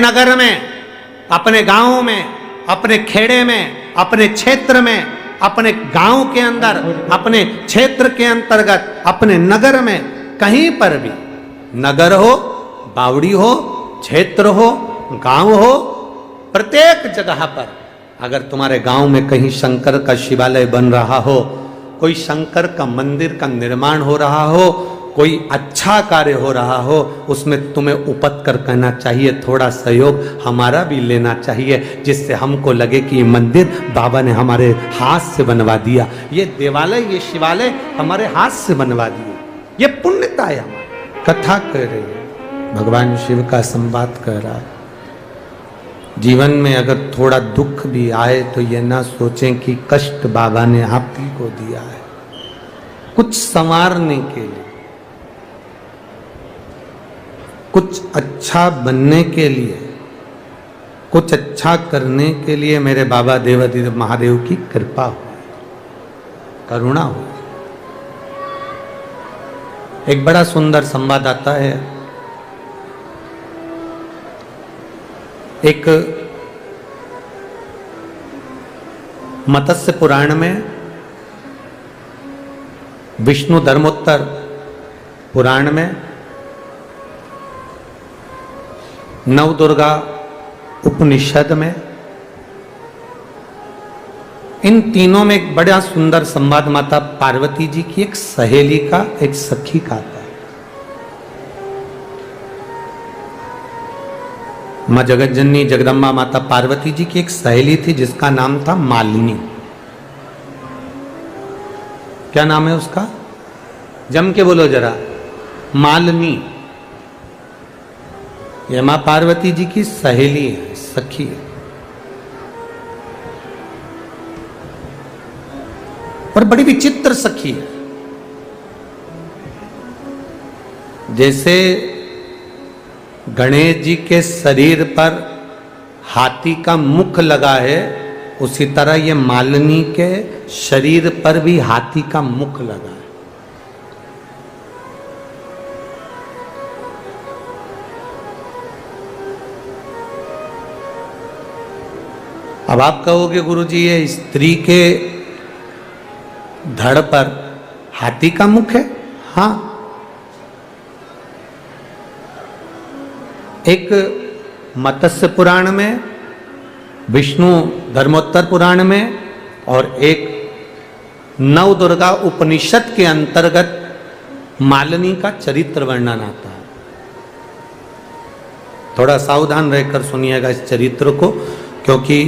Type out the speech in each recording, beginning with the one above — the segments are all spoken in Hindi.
नगर में, अपने गांव में, अपने खेड़े में, अपने क्षेत्र में, अपने गांव के अंदर, अपने क्षेत्र के अंतर्गत, अपने नगर में, कहीं पर भी, नगर हो, बावड़ी हो, क्षेत्र हो, गांव हो, प्रत्येक जगह पर अगर तुम्हारे गांव में कहीं शंकर का शिवालय बन रहा हो, कोई शंकर का मंदिर का निर्माण हो रहा हो, कोई अच्छा कार्य हो रहा हो, उसमें तुम्हें उपत कर कहना चाहिए, थोड़ा सहयोग हमारा भी लेना चाहिए, जिससे हमको लगे कि ये मंदिर बाबा ने हमारे हाथ से बनवा दिया, ये देवालय, ये शिवालय हमारे हाथ से बनवा दिए, ये पुण्यता है हमारी। कथा कह रही है, भगवान शिव का संवाद कर रहा है। जीवन में अगर थोड़ा दुख भी आए तो ये ना सोचें कि कष्ट बाबा ने आप ही को दिया है, कुछ संवारने के लिए, कुछ अच्छा बनने के लिए, कुछ अच्छा करने के लिए मेरे बाबा देवाधिदेव महादेव की कृपा हो, करुणा हो। एक बड़ा सुंदर संवाद आता है। एक मत्स्य पुराण में, विष्णु धर्मोत्तर पुराण में, नवदुर्गा उपनिषद में, इन तीनों में एक बड़ा सुंदर संवाद माता पार्वती जी की एक सहेली का, एक सखी का आता है। मां जगत जननी जगदम्बा माता पार्वती जी की एक सहेली थी जिसका नाम था मालिनी। क्या नाम है उसका? जम के बोलो जरा। मालिनी। यह मां पार्वती जी की सहेली है, सखी है। और बड़ी विचित्र सखी है। जैसे गणेश जी के शरीर पर हाथी का मुख लगा है, उसी तरह ये मालिनी के शरीर पर भी हाथी का मुख लगा है। अब आप कहोगे गुरुजी ये स्त्री के धड़ पर हाथी का मुख है? हाँ, एक मत्स्य पुराण में, विष्णु धर्मोत्तर पुराण में, और एक नवदुर्गा उपनिषद के अंतर्गत मालिनी का चरित्र वर्णन आता है। थोड़ा सावधान रहकर सुनिएगा इस चरित्र को, क्योंकि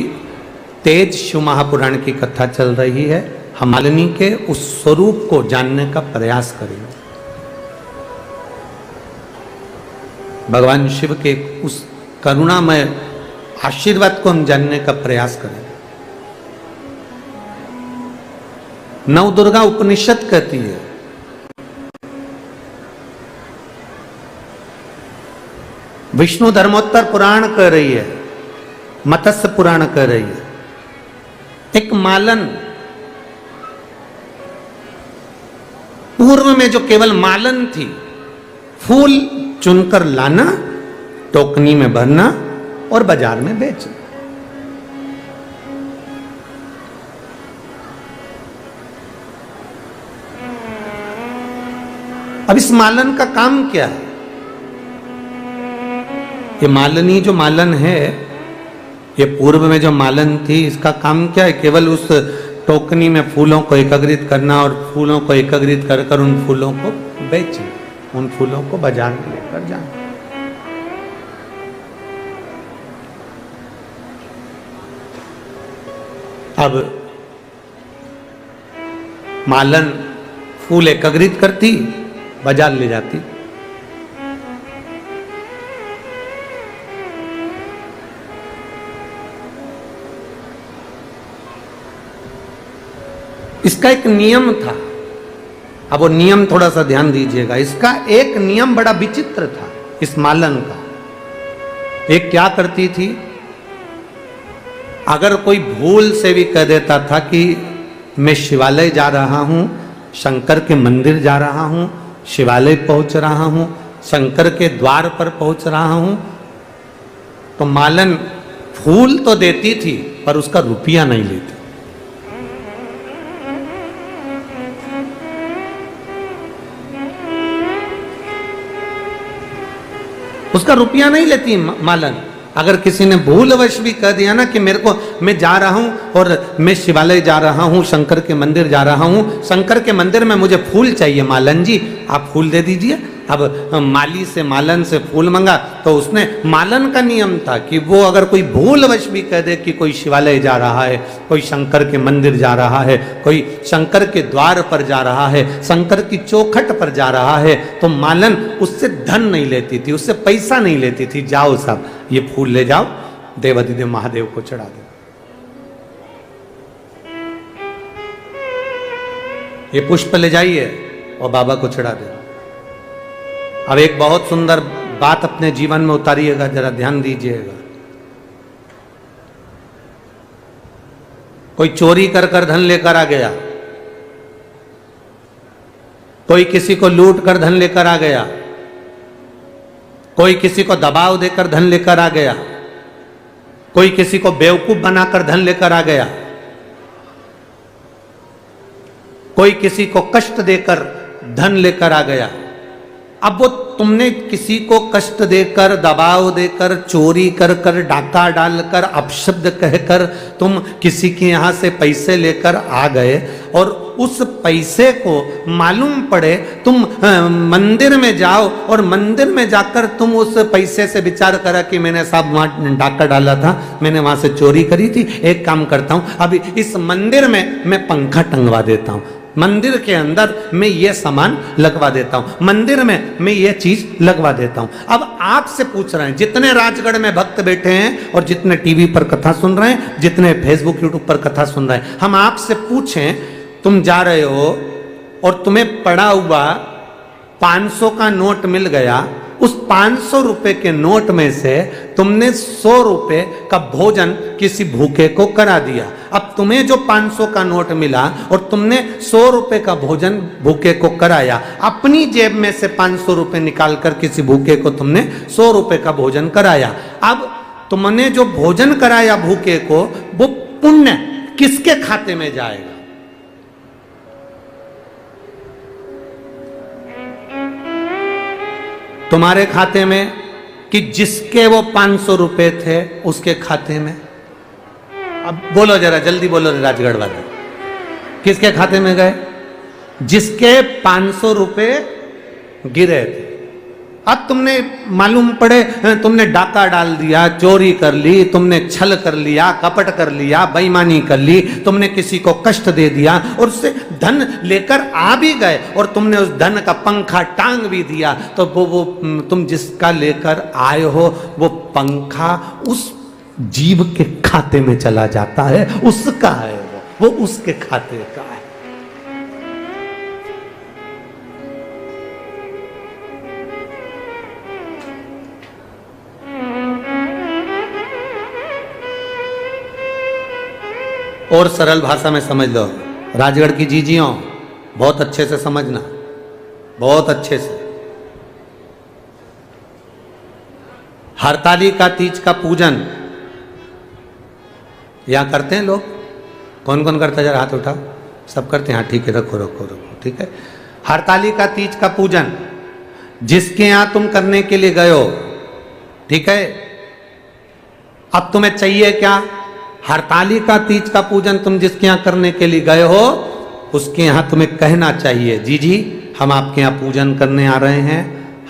तेज शिव महापुराण की कथा चल रही है। हम मालिनी के उस स्वरूप को जानने का प्रयास करेंगे। भगवान शिव के उस करुणामय आशीर्वाद को हम जानने का प्रयास करें। नवदुर्गा उपनिषद कहती है, विष्णु धर्मोत्तर पुराण कह रही है, मत्स्य पुराण कह रही है, एक मालन, पूर्व में जो केवल मालन थी, फूल चुनकर लाना, टोकनी में भरना और बाजार में बेचना। अब इस मालन का काम क्या है? ये मालिनी जो मालन है, ये पूर्व में जो मालन थी, इसका काम क्या है? केवल उस टोकनी में फूलों को एकत्रित करना और फूलों को एकत्रित कर कर उन फूलों को बेचना, उन फूलों को बाजार में लेकर जाना। अब मालन फूल एकत्रित करती, बाजार ले जाती। इसका एक नियम था। अब वो नियम थोड़ा सा ध्यान दीजिएगा। इसका एक नियम बड़ा विचित्र था इस मालन का। एक क्या करती थी, अगर कोई भूल से भी कह देता था कि मैं शिवालय जा रहा हूं, शंकर के मंदिर जा रहा हूं, शिवालय पहुंच रहा हूं, शंकर के द्वार पर पहुंच रहा हूं, तो मालन फूल तो देती थी पर उसका रुपया नहीं लेती। उसका रुपया नहीं लेती मालन। अगर किसी ने भूलवश भी कह दिया ना कि मेरे को, मैं जा रहा हूं और मैं शिवालय जा रहा हूं, शंकर के मंदिर जा रहा हूं, शंकर के मंदिर में मुझे फूल चाहिए मालन जी, आप फूल दे दीजिए। अब माली से मालन से फूल मंगा तो उसने, मालन का नियम था कि वो अगर कोई भूलवश भी कह दे कि कोई शिवालय जा रहा है, कोई शंकर के मंदिर जा रहा है, कोई शंकर के द्वार पर जा रहा है, शंकर की चौखट पर जा रहा है, तो मालन उससे धन नहीं लेती थी, उससे पैसा नहीं लेती थी। जाओ साहब ये फूल ले जाओ, देवाधिदेव महादेव को चढ़ा दो, ये पुष्प ले जाइए और बाबा को चढ़ा दे। अब एक बहुत सुंदर बात अपने जीवन में उतारिएगा, जरा ध्यान दीजिएगा। कोई चोरी कर कर धन लेकर आ गया, कोई किसी को लूट कर धन लेकर आ गया, कोई किसी को दबाव देकर धन लेकर आ गया, कोई किसी को बेवकूफ बनाकर धन लेकर आ गया, कोई किसी को कष्ट देकर धन लेकर आ गया। अब वो तुमने किसी को कष्ट देकर, दबाव देकर, चोरी कर कर, डाका डालकर, अपशब्द कहकर तुम किसी के यहाँ से पैसे लेकर आ गए और उस पैसे को मालूम पड़े तुम मंदिर में जाओ और मंदिर में जाकर तुम उस पैसे से विचार करा कि मैंने साहब वहाँ डाका डाला था, मैंने वहाँ से चोरी करी थी, एक काम करता हूँ अभी इस मंदिर में मैं पंखा टंगवा देता हूँ, मंदिर के अंदर मैं ये सामान लगवा देता हूं, मंदिर में मैं ये चीज लगवा देता हूं। अब आपसे पूछ रहे हैं, जितने राजगढ़ में भक्त बैठे हैं और जितने टीवी पर कथा सुन रहे हैं, जितने फेसबुक यूट्यूब पर कथा सुन रहे हैं, हम आपसे पूछें, तुम जा रहे हो और तुम्हें पड़ा हुआ 500 का नोट मिल गया, उस 500 रुपए के नोट में से तुमने 100 रुपए का भोजन किसी भूखे को करा दिया। अब तुम्हें जो 500 का नोट मिला और तुमने 100 रुपए का भोजन भूखे को कराया, अपनी जेब में से 500 रुपए निकालकर किसी भूखे को तुमने 100 रुपए का भोजन कराया। अब तुमने जो भोजन कराया भूखे को, वो पुण्य किसके खाते में जाएगा? तुम्हारे खाते में कि जिसके वो 500 रुपए थे उसके खाते में? अब बोलो जरा जल्दी बोलो राजगढ़ वाले, किसके खाते में गए? जिसके 500 रुपए गिरे थे। अब तुमने मालूम पड़े तुमने डाका डाल दिया, चोरी कर ली, तुमने छल कर लिया, कपट कर लिया, बेईमानी कर ली, तुमने किसी को कष्ट दे दिया और उससे धन लेकर आ भी गए और तुमने उस धन का पंखा टांग भी दिया, तो वो तुम जिसका लेकर आए हो वो पंखा उस जीव के खाते में चला जाता है, उसका है वो उसके खाते का है। और सरल भाषा में समझ लो, राजगढ़ की जीजियों बहुत अच्छे से समझना, बहुत अच्छे से। हरतालिका तीज का पूजन यहां करते हैं लोग, कौन कौन करता है जरा हाथ उठाओ, सब करते हैं? हाँ ठीक है, रखो रखो रखो, ठीक है। हरतालिका तीज का पूजन जिसके यहां तुम करने के लिए गए हो, ठीक है, अब तुम्हें चाहिए क्या? हरतालिका तीज का पूजन तुम जिसके यहाँ करने के लिए गए हो उसके यहाँ तुम्हें कहना चाहिए, जी जी हम आपके यहाँ पूजन करने आ रहे हैं,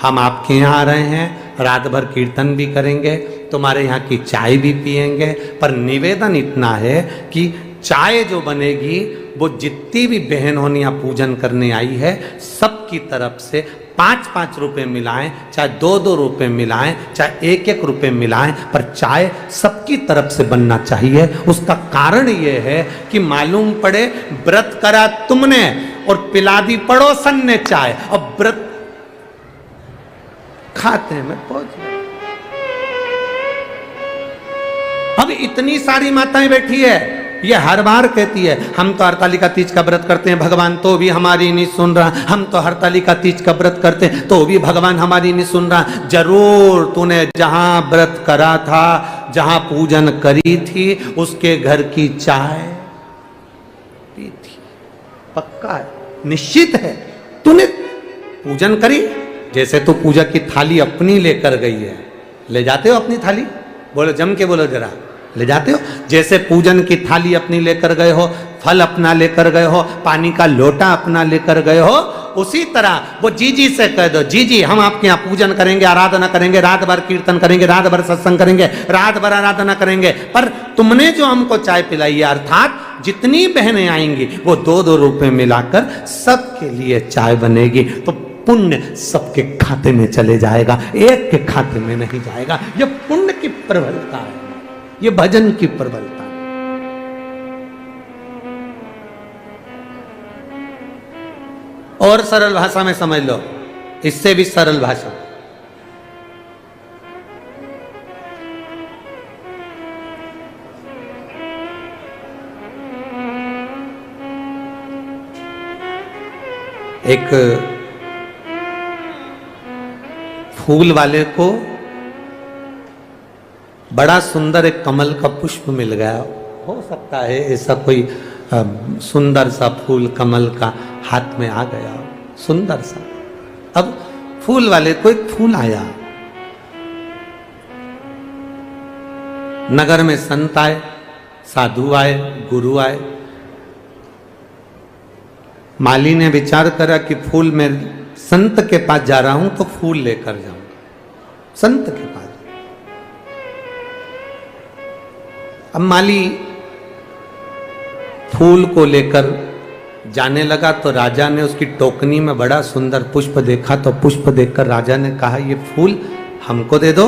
हम आपके यहाँ आ रहे हैं, रात भर कीर्तन भी करेंगे, तुम्हारे यहाँ की चाय भी पिएंगे, पर निवेदन इतना है कि चाय जो बनेगी वो जितनी भी बहन होनियाँ पूजन करने आई है सबकी तरफ से 5-5 रुपए मिलाएं, चाहे 2-2 रुपए मिलाएं, चाहे 1-1 रुपए मिलाएं, पर चाय सबकी तरफ से बनना चाहिए। उसका कारण यह है कि मालूम पड़े व्रत करा तुमने और पिला दी पड़ोसन ने चाय, और व्रत खाते में पहुंच गए। अब इतनी सारी माताएं बैठी है, ये हर बार कहती है, हम तो हरतालिका तीज का व्रत करते हैं भगवान तो भी हमारी नहीं सुन रहा, हम तो हरतालिका तीज का व्रत करते हैं तो भी भगवान हमारी नहीं सुन रहा। जरूर तूने जहां व्रत करा था, जहां पूजन करी थी, उसके घर की चाय पी थी, पक्का है, निश्चित है। तूने पूजन करी, जैसे तू पूजा की थाली अपनी लेकर गई है, ले जाते हो अपनी थाली, बोलो जम के बोलो जरा, ले जाते हो? जैसे पूजन की थाली अपनी लेकर गए हो, फल अपना लेकर गए हो, पानी का लोटा अपना लेकर गए हो, उसी तरह वो जीजी से कह दो, जीजी हम आपके यहाँ पूजन करेंगे, आराधना करेंगे, रात भर कीर्तन करेंगे, रात भर सत्संग करेंगे, रात भर आराधना करेंगे, पर तुमने जो हमको चाय पिलाई है, अर्थात जितनी बहनें आएंगी वो 2-2 रुपए मिलाकर सबके लिए चाय बनेगी, तो पुण्य सबके खाते में चले जाएगा, एक के खाते में नहीं जाएगा। ये पुण्य की प्रबलता है, ये भजन की प्रबलता है। और सरल भाषा में समझ लो, इससे भी सरल भाषा, एक फूल वाले को बड़ा सुंदर एक कमल का पुष्प मिल गया, हो सकता है ऐसा कोई सुंदर सा फूल कमल का हाथ में आ गया, सुंदर सा। अब फूल वाले को एक फूल आया, नगर में संत आए, साधु आए, गुरु आए, माली ने विचार करा कि फूल में संत के पास जा रहा हूं तो फूल लेकर जाऊंगा, संत के पास। अब माली फूल को लेकर जाने लगा तो राजा ने उसकी टोकनी में बड़ा सुंदर पुष्प देखा, तो पुष्प देखकर राजा ने कहा ये फूल हमको दे दो,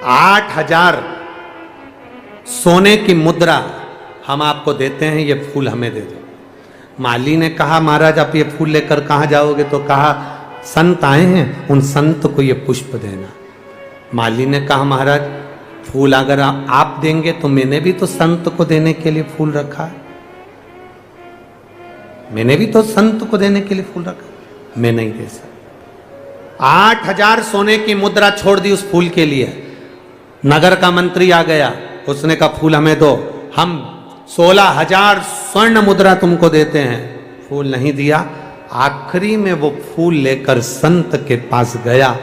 8000 सोने की मुद्रा हम आपको देते हैं, ये फूल हमें दे दो। माली ने कहा महाराज आप ये फूल लेकर कहाँ जाओगे? तो कहा संत आए हैं, उन संत को ये पुष्प देना। माली ने कहा महाराज फूल अगर आप देंगे तो मैंने भी तो संत को देने के लिए फूल रखा है, मैंने भी तो संत को देने के लिए फूल रखा, मैं नहीं दे सकता। 8000 सोने की मुद्रा छोड़ दी उस फूल के लिए। नगर का मंत्री आ गया, उसने कहा फूल हमें दो, हम 16,000 स्वर्ण मुद्रा तुमको देते हैं। फूल नहीं दिया। आखिरी में वो फूल लेकर संत के पास गया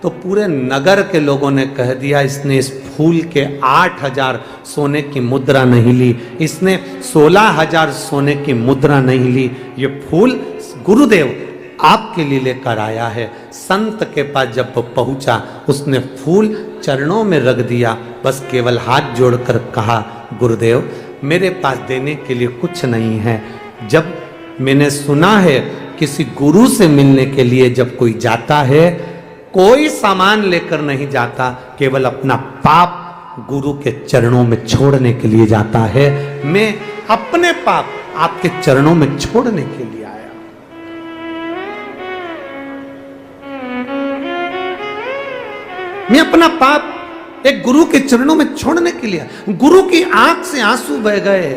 तो पूरे नगर के लोगों ने कह दिया इसने इस फूल के 8,000 सोने की मुद्रा नहीं ली, इसने 16,000 सोने की मुद्रा नहीं ली, ये फूल गुरुदेव आपके लिए लेकर आया है। संत के पास जब वो पहुंचा उसने फूल चरणों में रख दिया, बस केवल हाथ जोड़कर कहा गुरुदेव मेरे पास देने के लिए कुछ नहीं है। जब मैंने सुना है किसी गुरु से मिलने के लिए जब कोई जाता है कोई सामान लेकर नहीं जाता, केवल अपना पाप गुरु के चरणों में छोड़ने के लिए जाता है। मैं अपने पाप आपके चरणों में छोड़ने के लिए आया। मैं अपना पाप एक गुरु के चरणों में छोड़ने के लिए, गुरु की आंख से आंसू बह गए,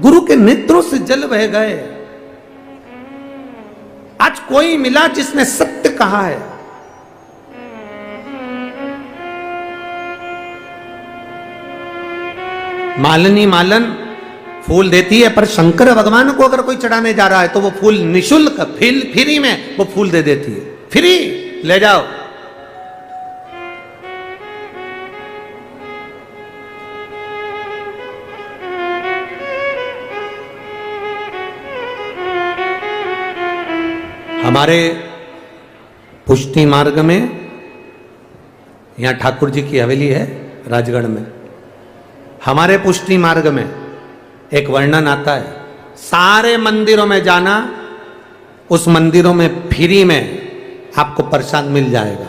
गुरु के नेत्रों से जल बह गए। आज कोई मिला जिसने सत्य कहा है। मालिनी मालन फूल देती है, पर शंकर भगवान को अगर कोई चढ़ाने जा रहा है तो वो फूल निशुल्क फ्री में वो फूल दे देती है, फ्री ले जाओ। हमारे पुष्टि मार्ग में यहाँ ठाकुर जी की हवेली है राजगढ़ में। हमारे पुष्टि मार्ग में एक वर्णन आता है, सारे मंदिरों में जाना, उस मंदिरों में फ्री में आपको प्रसाद मिल जाएगा।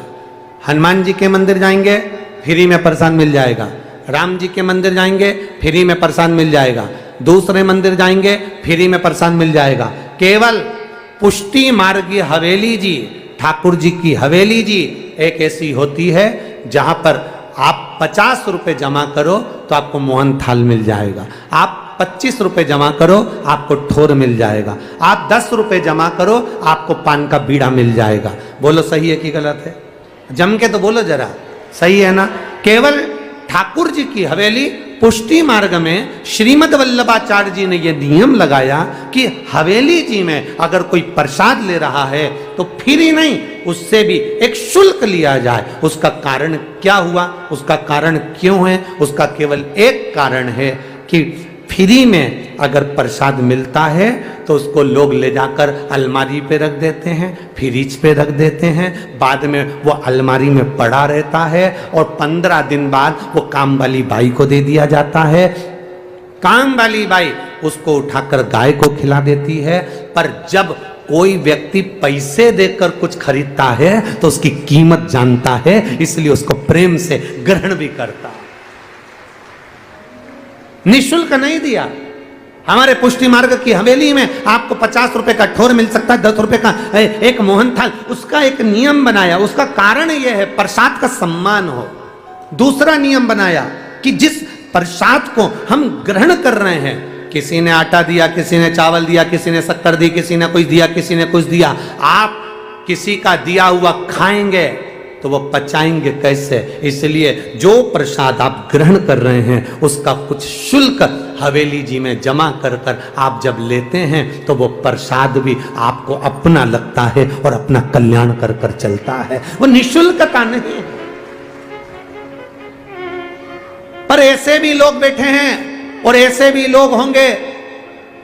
हनुमान जी के मंदिर जाएंगे फ्री में प्रसाद मिल जाएगा, राम जी के मंदिर जाएंगे फ्री में प्रसाद मिल जाएगा, दूसरे मंदिर जाएंगे फ्री में प्रसाद मिल जाएगा। केवल पुष्टि मार्गी हवेली जी, ठाकुर जी की हवेली जी एक ऐसी होती है जहां पर आप 50 रुपए जमा करो तो आपको मोहन थाल मिल जाएगा, आप 25 रुपए जमा करो आपको ठोर मिल जाएगा, आप 10 रुपए जमा करो आपको पान का बीड़ा मिल जाएगा। बोलो सही है कि गलत है? जम के तो बोलो जरा, सही है ना? केवल ठाकुर जी की हवेली पुष्टि मार्ग में श्रीमद वल्लभाचार्य जी ने यह नियम लगाया कि हवेली जी में अगर कोई प्रसाद ले रहा है तो फ्री नहीं, उससे भी एक शुल्क लिया जाए। उसका कारण क्या हुआ, उसका कारण क्यों है? उसका केवल एक कारण है कि फ्री में अगर प्रसाद मिलता है तो उसको लोग ले जाकर अलमारी पे रख देते हैं, फ्रिज पे रख देते हैं, बाद में वो अलमारी में पड़ा रहता है और 15 दिन बाद वो काम वाली बाई को दे दिया जाता है। काम वाली बाई उसको उठाकर गाय को खिला देती है। पर जब कोई व्यक्ति पैसे देकर कुछ खरीदता है तो उसकी कीमत जानता है, इसलिए उसको प्रेम से ग्रहण भी करता है। निःशुल्क नहीं दिया। हमारे पुष्टि मार्ग की हवेली में आपको 50 रुपए का ठोर मिल सकता है, 10 रुपए का एक मोहन थाल। उसका एक नियम बनाया, उसका कारण यह है प्रसाद का सम्मान हो। दूसरा नियम बनाया कि जिस प्रसाद को हम ग्रहण कर रहे हैं, किसी ने आटा दिया, किसी ने चावल दिया, किसी ने शक्कर दी, किसी ने कुछ दिया, किसी ने कुछ दिया, आप किसी का दिया हुआ खाएंगे तो वो पचाएंगे कैसे? इसलिए जो प्रसाद आप ग्रहण कर रहे हैं उसका कुछ शुल्क हवेली जी में जमा कर कर आप जब लेते हैं तो वो प्रसाद भी आपको अपना लगता है और अपना कल्याण कर कर चलता है। वो निःशुल्कता नहीं है। पर ऐसे भी लोग बैठे हैं और ऐसे भी लोग होंगे,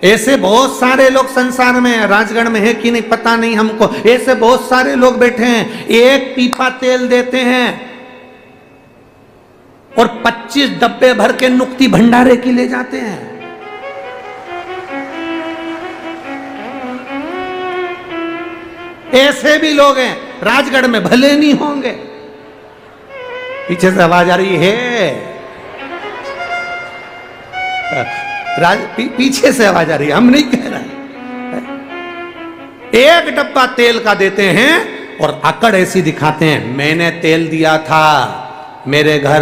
ऐसे बहुत सारे लोग संसार में, राजगढ़ में है कि नहीं पता नहीं हमको, ऐसे बहुत सारे लोग बैठे हैं, एक पीपा तेल देते हैं और 25 डब्बे भर के नुक्ति भंडारे की ले जाते हैं। ऐसे भी लोग हैं, राजगढ़ में भले नहीं होंगे। पीछे से आवाज आ रही है, पीछे से आवाज आ रही है, हम नहीं कह रहे। एक डब्बा तेल का देते हैं और अकड़ ऐसी दिखाते हैं, मैंने तेल दिया था, मेरे घर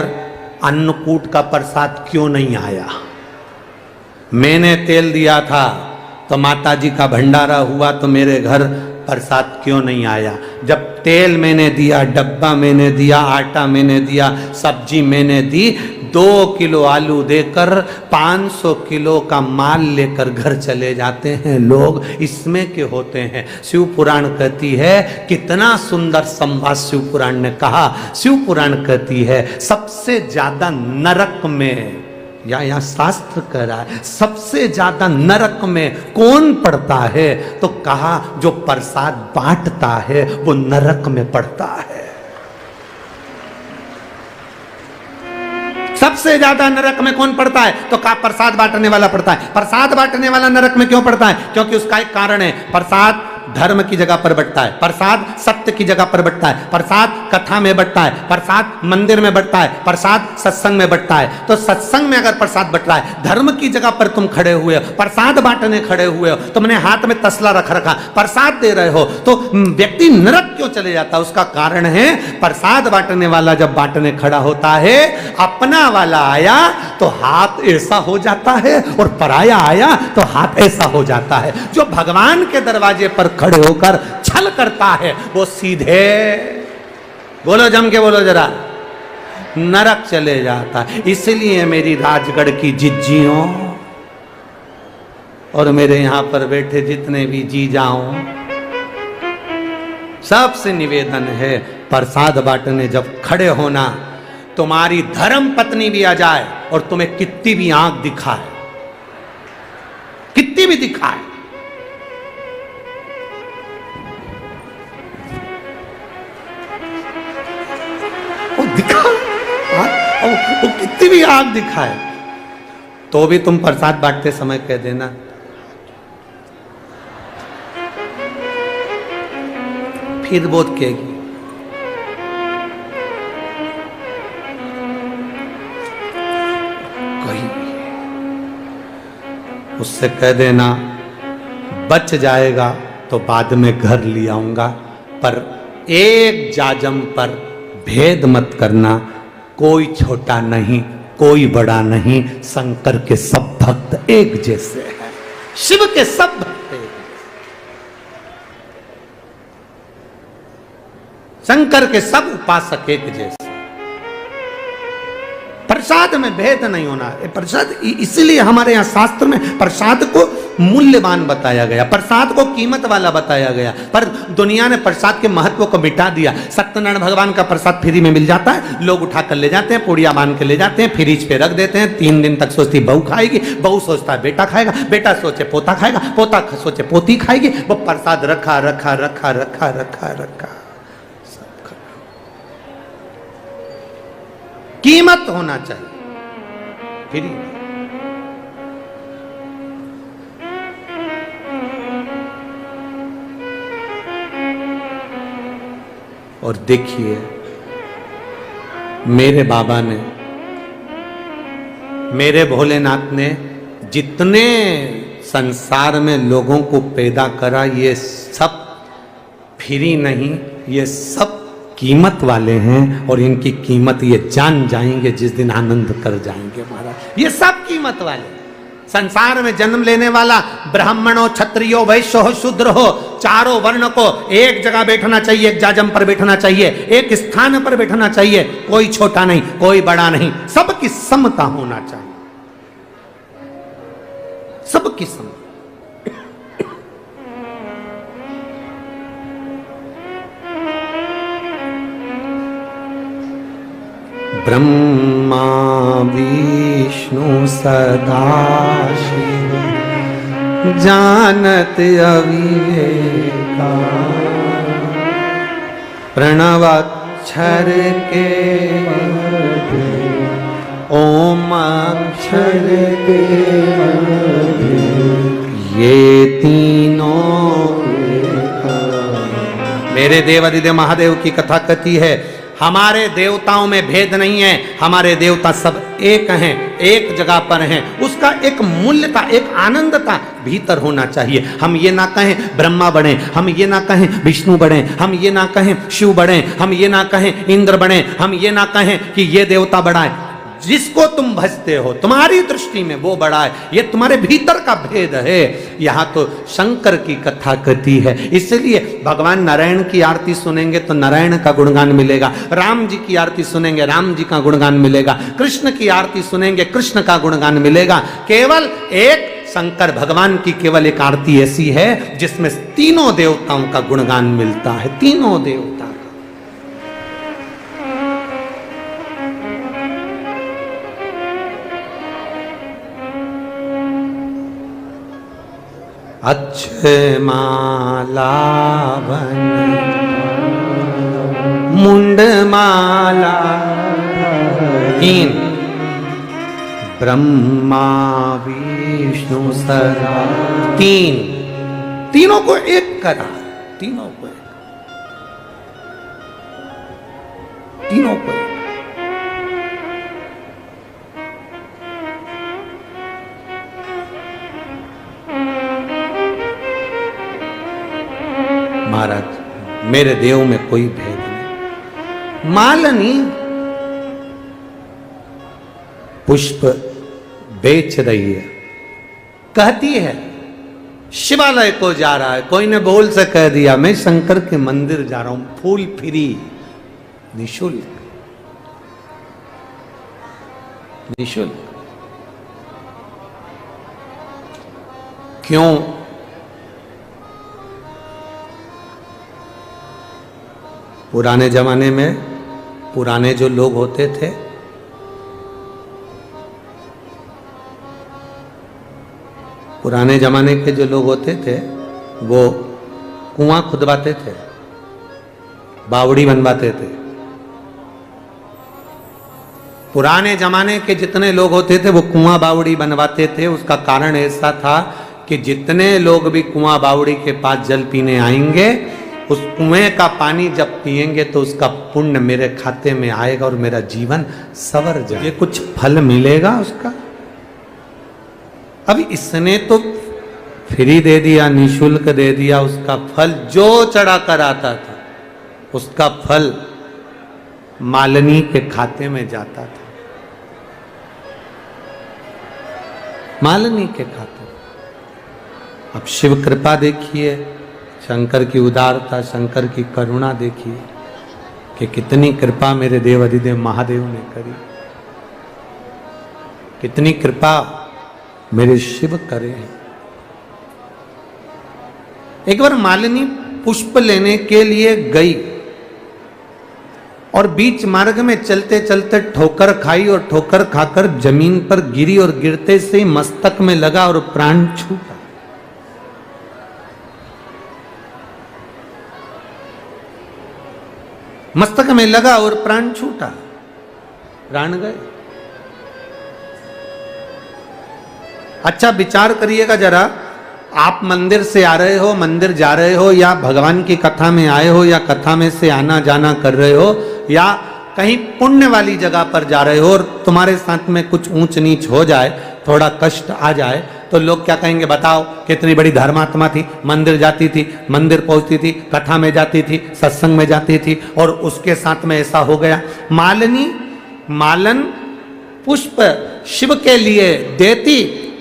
अन्नकूट का प्रसाद क्यों नहीं आया? मैंने तेल दिया था तो माता जी का भंडारा हुआ तो मेरे घर प्रसाद क्यों नहीं आया? जब तेल मैंने दिया, डब्बा मैंने दिया, आटा मैंने दिया, सब्जी मैंने दी, 2 किलो आलू देकर 500 किलो का माल लेकर घर चले जाते हैं लोग। इसमें के होते हैं। शिव पुराण कहती है, कितना सुंदर संवाद शिव पुराण ने कहा। शिव पुराण कहती है सबसे ज्यादा नरक में, या यहाँ शास्त्र कह रहा है सबसे ज्यादा नरक में कौन पड़ता है? तो कहा जो प्रसाद बांटता है वो नरक में पड़ता है। सबसे ज्यादा नरक में कौन पड़ता है? तो कहा प्रसाद बांटने वाला पड़ता है। प्रसाद बांटने वाला नरक में क्यों पड़ता है? क्योंकि उसका एक कारण है, प्रसाद धर्म की जगह पर बंटता है, प्रसाद सत्य की जगह पर बंटता है, प्रसाद कथा में बंटता है, प्रसाद मंदिर में बंटता है, प्रसाद सत्संग में बंटता है। तो सत्संग में अगर प्रसाद बंट रहा है, धर्म की जगह पर तुम खड़े हुए हो, प्रसाद बांटने खड़े हुए हो, तुमने हाथ में तसला रख रखा, प्रसाद दे रहे हो, तो व्यक्ति नरक क्यों चले जाता है? उसका कारण है प्रसाद बांटने वाला जब बांटने खड़ा होता है, अपना वाला आया तो हाथ ऐसा हो जाता है और पराया आया तो हाथ ऐसा हो जाता है। जो भगवान के दरवाजे पर खड़े होकर छल करता है वो सीधे, बोलो जम के बोलो जरा, नरक चले जाता है। इसलिए मेरी राजगढ़ की जिज्जियों और मेरे यहां पर बैठे जितने भी जी जाओ, सबसे निवेदन है प्रसाद बांटने जब खड़े होना, तुम्हारी धर्म पत्नी भी आ जाए और तुम्हें कितनी भी आंख दिखाए, कितनी भी दिखाए, वो कितनी भी आग दिखाए तो भी तुम प्रसाद बांटते समय कह देना फिर बोध कहेगी, कहीं उससे कह देना बच जाएगा तो बाद में घर ले आऊंगा, पर एक जाजम पर भेद मत करना, कोई छोटा नहीं, कोई बड़ा नहीं, शंकर के सब भक्त एक जैसे हैं, शिव के सब भक्त एक, शंकर के सब उपासक एक जैसे। प्रसाद में भेद नहीं होना है। प्रसाद इसीलिए हमारे यहाँ शास्त्र में प्रसाद को मूल्यवान बताया गया, प्रसाद को कीमत वाला बताया गया, पर दुनिया ने प्रसाद के महत्व को मिटा दिया। सत्यनारायण भगवान का प्रसाद फ्री में मिल जाता है, लोग उठा कर ले जाते हैं, पूड़िया बांध के ले जाते हैं, फ्रिज पे रख देते हैं, 3 दिन तक सोचती बहू खाएगी, बहू सोचता है बेटा खाएगा, बेटा सोचे पोता खाएगा, पोता सोचे पोती खाएगी, वो प्रसाद रखा रखा रखा रखा रखा रखा। कीमत होना चाहिए, फ्री। और देखिए मेरे बाबा ने, मेरे भोलेनाथ ने जितने संसार में लोगों को पैदा करा, ये सब फ्री नहीं, ये सब कीमत वाले हैं, और इनकी कीमत ये जान जाएंगे जिस दिन आनंद कर जाएंगे महाराज। ये सब कीमत वाले। संसार में जन्म लेने वाला ब्राह्मण हो, क्षत्रिय हो, वैश्य हो, शूद्र हो, चारों वर्ण को एक जगह बैठना चाहिए, एक जाजम पर बैठना चाहिए, एक स्थान पर बैठना चाहिए। कोई छोटा नहीं, कोई बड़ा नहीं, सबकी समता होना चाहिए, सबकी समता। ब्रह्मा विष्णु सदा शिव जानत अविवेका, प्रणवाक्षर के ओम अक्षर के ये तीनों। मेरे देव अधिदेव महादेव की कथा कहती है, हमारे देवताओं में भेद नहीं है, हमारे देवता सब एक हैं, एक जगह पर हैं। उसका एक मूल्यता, एक आनंदता भीतर होना चाहिए। हम ये ना कहें ब्रह्मा बने, हम ये ना कहें विष्णु बने, हम ये ना कहें शिव बने, हम ये ना कहें इंद्र बने, हम ये ना कहें कि ये देवता बड़ा है। जिसको तुम भजते हो तुम्हारी दृष्टि में वो बड़ा है, ये तुम्हारे भीतर का भेद है। यहाँ तो शंकर की कथा कहती है, इसलिए भगवान नारायण की आरती सुनेंगे तो नारायण का गुणगान मिलेगा, राम जी की आरती सुनेंगे राम जी का गुणगान मिलेगा, कृष्ण की आरती सुनेंगे कृष्ण का गुणगान मिलेगा। केवल एक शंकर भगवान की केवल एक आरती ऐसी है जिसमें तीनों देवताओं का गुणगान मिलता है, तीनों देवता। अच्छे माला बन मुंड माला, 3 ब्रह्मा विष्णु सदा, 3 तीनों को एक करा, तीनों को एक, तीनों को एक। महाराज मेरे देव में कोई भेद नहीं। मालिनी पुष्प बेच रही है, कहती है शिवालय को जा रहा है, कोई ने बोल से कह दिया मैं शंकर के मंदिर जा रहा हूं, फूल फ्री, निशुल्क, निशुल्क। क्यों? पुराने जमाने में पुराने जो लोग होते थे, पुराने जमाने के जो लोग होते थे वो कुआं खुदवाते थे, बावड़ी बनवाते थे। पुराने जमाने के जितने लोग होते थे वो कुआं बावड़ी बनवाते थे। उसका कारण ऐसा था कि जितने लोग भी कुआं बावड़ी के पास जल पीने आएंगे, उस कुएं का पानी जब पिएंगे तो उसका पुण्य मेरे खाते में आएगा और मेरा जीवन सवर जाए, कुछ फल मिलेगा उसका। अब इसने तो फ्री दे दिया, निशुल्क दे दिया, उसका फल जो चढ़ा कर आता था उसका फल मालिनी के खाते में जाता था। मालिनी के खाते। अब शिव कृपा देखिए, शंकर की उदारता, शंकर की करुणा देखिए कि कितनी कृपा मेरे देव अधिदेव महादेव ने करी, कितनी कृपा मेरे शिव करे हैं। एक बार मालिनी पुष्प लेने के लिए गई और बीच मार्ग में चलते चलते ठोकर खाई और ठोकर खाकर जमीन पर गिरी और गिरते से ही मस्तक में लगा और प्राण छूटा। मस्तक में लगा और प्राण छूटा, प्राण गए। अच्छा विचार करिएगा जरा, आप मंदिर से आ रहे हो, मंदिर जा रहे हो, या भगवान की कथा में आए हो, या कथा में से आना जाना कर रहे हो, या कहीं पुण्य वाली जगह पर जा रहे हो और तुम्हारे साथ में कुछ ऊंच नीच हो जाए, थोड़ा कष्ट आ जाए, तो लोग क्या कहेंगे? बताओ कितनी बड़ी धर्मात्मा थी, मंदिर जाती थी, मंदिर पहुंचती थी, कथा में जाती थी, सत्संग में जाती थी, और उसके साथ में ऐसा हो गया। मालन पुष्प शिव के लिए देती,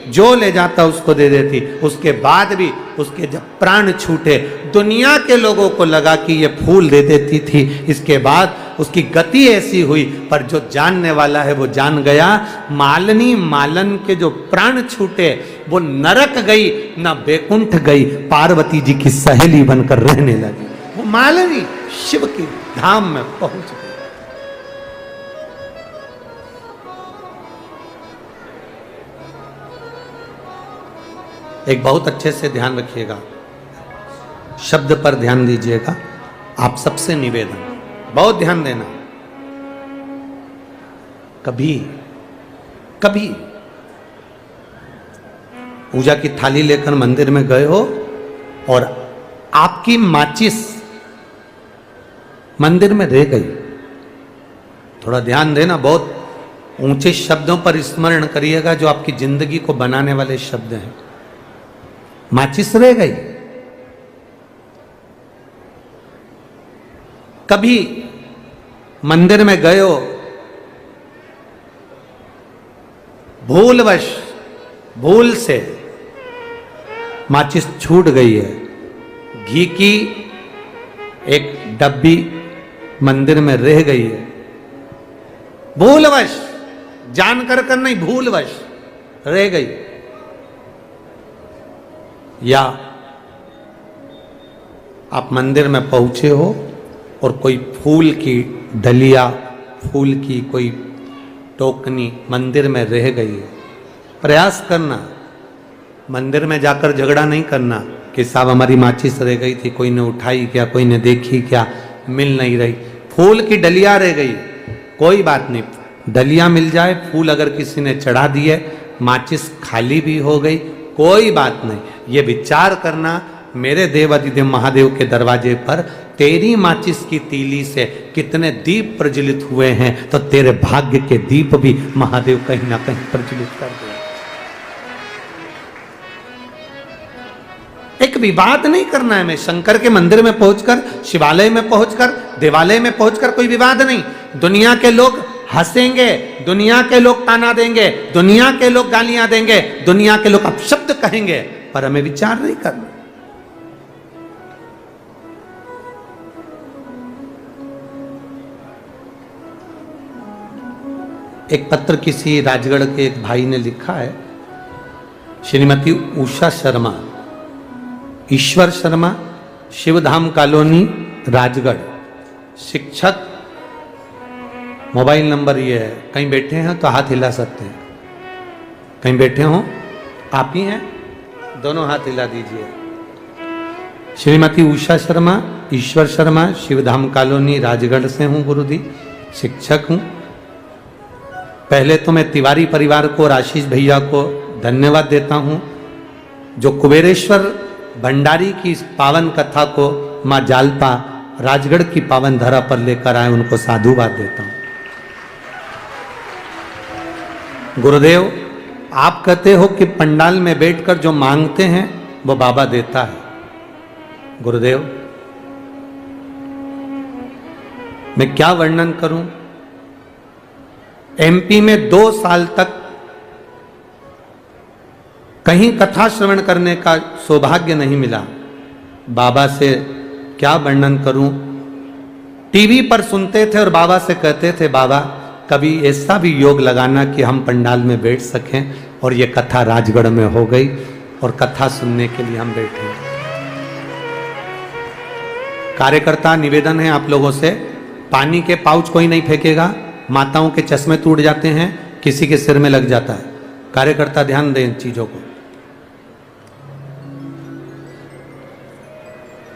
जो ले जाता उसको दे देती। उसके बाद भी उसके जब प्राण छूटे, दुनिया के लोगों को लगा कि ये फूल दे देती थी, इसके बाद उसकी गति ऐसी हुई, पर जो जानने वाला है वो जान गया। मालन के जो प्राण छूटे वो नरक गई ना बैकुंठ गई, पार्वती जी की सहेली बनकर रहने लगी। वो मालिनी शिव की धाम में पहुंच गई। एक बहुत अच्छे से ध्यान रखिएगा, शब्द पर ध्यान दीजिएगा, आप सबसे निवेदन, बहुत ध्यान देना। कभी कभी पूजा की थाली लेकर मंदिर में गए हो और आपकी माचिस मंदिर में रह गई, थोड़ा ध्यान देना, बहुत ऊंचे शब्दों पर स्मरण करिएगा जो आपकी जिंदगी को बनाने वाले शब्द हैं। माचिस रह गई। कभी मंदिर में गए हो, भूल से माचिस छूट गई है, घी की एक डब्बी मंदिर में रह गई है, भूलवश, जानकर कर नहीं, भूलवश रह गई। या आप मंदिर में पहुंचे हो और कोई फूल की डलिया, फूल की कोई टोकनी मंदिर में रह गई है। प्रयास करना, मंदिर में जाकर झगड़ा नहीं करना कि साहब हमारी माचिस रह गई थी, कोई ने उठाई क्या, कोई ने देखी क्या, मिल नहीं रही। फूल की डलिया रह गई, कोई बात नहीं, डलिया मिल जाए, फूल अगर किसी ने चढ़ा दिए, माचिस खाली भी हो गई, कोई बात नहीं। ये विचार करना, मेरे देव अधिदेव महादेव के दरवाजे पर तेरी माचिस की तीली से कितने दीप प्रज्वलित हुए हैं, तो तेरे भाग्य के दीप भी महादेव कहीं ना कहीं प्रज्वलित कर दे। एक विवाद नहीं करना है। मैं शंकर के मंदिर में पहुंचकर, शिवालय में पहुंचकर, देवालय में पहुंचकर कोई विवाद नहीं। दुनिया के लोग हंसेंगे, दुनिया के लोग ताना देंगे, दुनिया के लोग गालियां देंगे, दुनिया के लोग अपशब्द कहेंगे, पर हमें विचार नहीं करना। एक पत्र किसी राजगढ़ के एक भाई ने लिखा है, श्रीमती उषा शर्मा, ईश्वर शर्मा, शिवधाम कॉलोनी, राजगढ़, शिक्षक। मोबाइल नंबर ये है, कहीं बैठे हैं तो हाथ हिला सकते हैं, कहीं बैठे हो आप ही हैं, दोनों हाथ हिला दीजिए। श्रीमती उषा शर्मा, ईश्वर शर्मा, शिवधाम कॉलोनी, राजगढ़ से हूं गुरुजी, शिक्षक हूं। पहले तो मैं तिवारी परिवार को और आशीष भैया को धन्यवाद देता हूं, जो कुबेरेश्वर भंडारी की इस पावन कथा को मां जालपा राजगढ़ की पावन धरा पर लेकर आए, उनको साधुवाद देता हूं। गुरुदेव, आप कहते हो कि पंडाल में बैठकर जो मांगते हैं वो बाबा देता है। गुरुदेव, मैं क्या वर्णन करूं। एमपी में 2 साल तक कहीं कथा श्रवण करने का सौभाग्य नहीं मिला। बाबा से क्या वर्णन करूं। टीवी पर सुनते थे और बाबा से कहते थे, बाबा कभी ऐसा भी योग लगाना कि हम पंडाल में बैठ सकें। और ये कथा राजगढ़ में हो गई और कथा सुनने के लिए हम बैठे। कार्यकर्ता, निवेदन है आप लोगों से, पानी के पाउच कोई नहीं फेंकेगा। माताओं के चश्मे टूट जाते हैं, किसी के सिर में लग जाता है। कार्यकर्ता ध्यान दें इन चीजों को।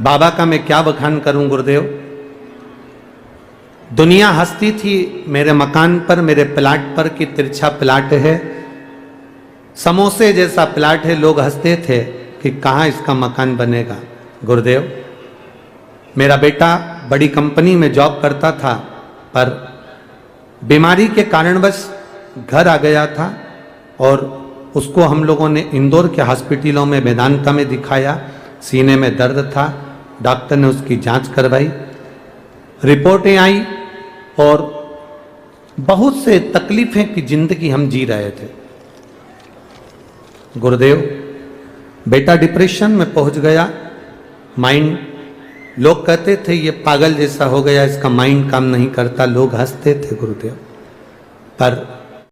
बाबा का मैं क्या बखान करूं गुरुदेव। दुनिया हंसती थी मेरे मकान पर, मेरे प्लाट पर कि तिरछा प्लाट है, समोसे जैसा प्लाट है। लोग हंसते थे कि कहाँ इसका मकान बनेगा। गुरुदेव, मेरा बेटा बड़ी कंपनी में जॉब करता था, पर बीमारी के कारणवश घर आ गया था और उसको हम लोगों ने इंदौर के हॉस्पिटलों में, वेदांता में दिखाया। सीने में दर्द था, डॉक्टर ने उसकी जांच करवाई, रिपोर्टें आई और बहुत से तकलीफें की जिंदगी हम जी रहे थे। गुरुदेव, बेटा डिप्रेशन में पहुंच गया। माइंड, लोग कहते थे ये पागल जैसा हो गया, इसका माइंड काम नहीं करता। लोग हंसते थे गुरुदेव, पर